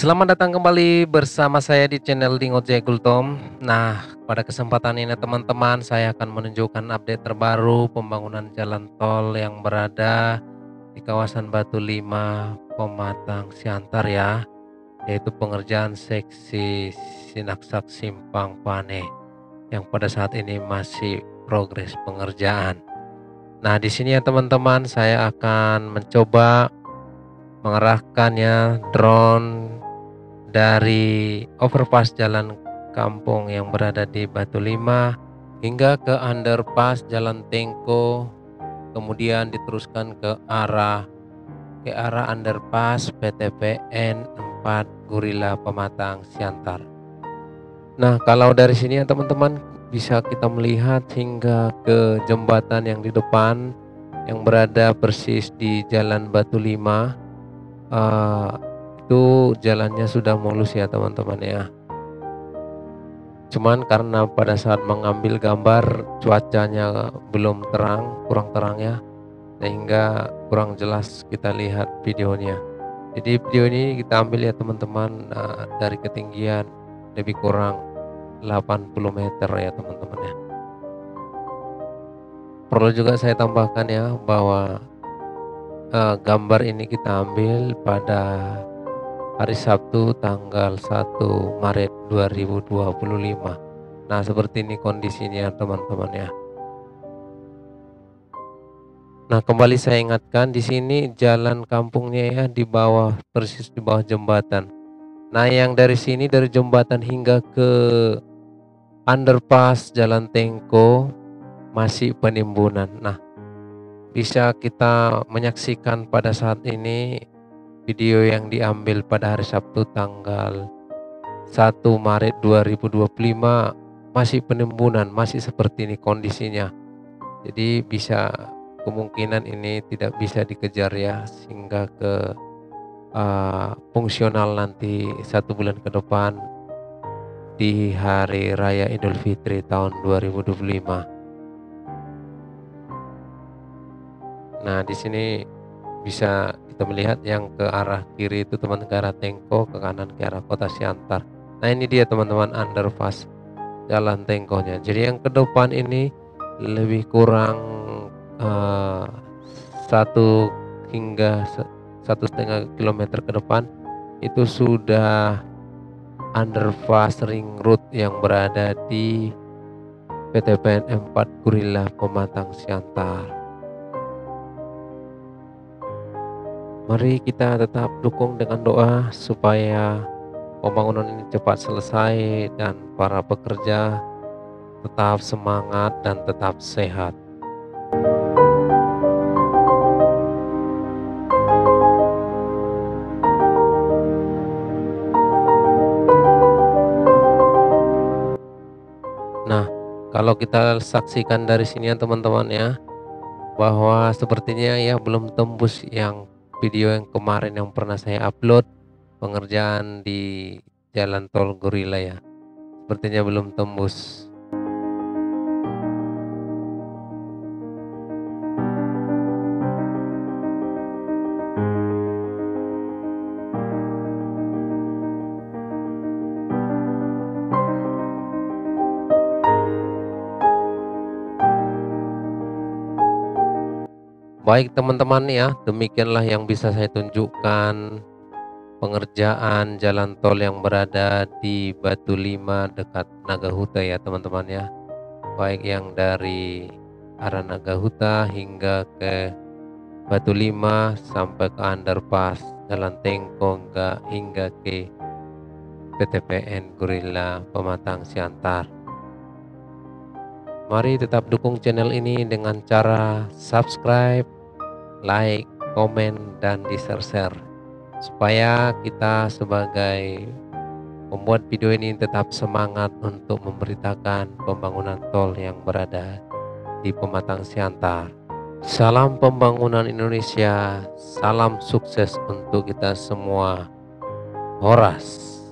Selamat datang kembali bersama saya di channel Dingo Gultom. Nah, pada kesempatan ini teman-teman, saya akan menunjukkan update terbaru pembangunan jalan tol yang berada di kawasan Batu Lima, Pematang Siantar ya, yaitu pengerjaan seksi Sinaksak Simpang Pane yang pada saat ini masih progres pengerjaan. Nah, di sini ya teman-teman, saya akan mencoba mengerahkannya drone dari overpass jalan kampung yang berada di Batu Lima hingga ke underpass Jalan Tengko, kemudian diteruskan ke arah underpass PTPN 4 Gorilla Pematang Siantar. Nah, kalau dari sini ya teman-teman bisa kita melihat hingga ke jembatan yang di depan yang berada persis di Jalan Batu Lima. Itu jalannya sudah mulus ya teman-teman ya. Cuman karena pada saat mengambil gambar cuacanya belum terang, kurang terang ya, sehingga kurang jelas kita lihat videonya. Jadi video ini kita ambil ya teman-teman dari ketinggian lebih kurang 80 meter ya teman-teman ya. Perlu juga saya tambahkan ya bahwa gambar ini kita ambil pada hari Sabtu tanggal 1 Maret 2025. Nah, seperti ini kondisinya teman-teman ya. Nah, kembali saya ingatkan di sini jalan kampungnya ya di bawah, persis di bawah jembatan. Nah, yang dari sini dari jembatan hingga ke underpass Jalan Tengko masih penimbunan. Nah, bisa kita menyaksikan pada saat ini video yang diambil pada hari Sabtu tanggal 1 Maret 2025 masih penimbunan, masih seperti ini kondisinya. Jadi bisa kemungkinan ini tidak bisa dikejar ya, sehingga ke fungsional nanti 1 bulan ke depan di hari raya Idul Fitri tahun 2025. Nah, di sini bisa kita melihat yang ke arah kiri itu teman ke arah Tengko, ke kanan ke arah Kota Siantar. Nah, ini dia teman-teman underpass Jalan Tengkonya. Jadi yang ke depan ini lebih kurang 1 hingga 1,5 kilometer ke depan itu sudah underpass ring road yang berada di PTPN 4 Gorilla Pematang Siantar. Mari kita tetap dukung dengan doa supaya pembangunan ini cepat selesai dan para pekerja tetap semangat dan tetap sehat. Nah, kalau kita saksikan dari sini ya teman-teman ya, bahwa sepertinya ya belum tembus yang video yang kemarin yang pernah saya upload pengerjaan di jalan tol Gorilla ya. Sepertinya belum tembus. Baik teman-teman ya, demikianlah yang bisa saya tunjukkan pengerjaan jalan tol yang berada di Batu Lima dekat Nagahuta ya teman-teman ya. Baik yang dari arah Nagahuta hingga ke Batu Lima sampai ke underpass Jalan Tengko hingga ke PTPN Gorilla Pematang Siantar. Mari tetap dukung channel ini dengan cara subscribe, like, komen, dan di-share supaya kita sebagai pembuat video ini tetap semangat untuk memberitakan pembangunan tol yang berada di Pematang Siantar. Salam pembangunan Indonesia, salam sukses untuk kita semua. Horas.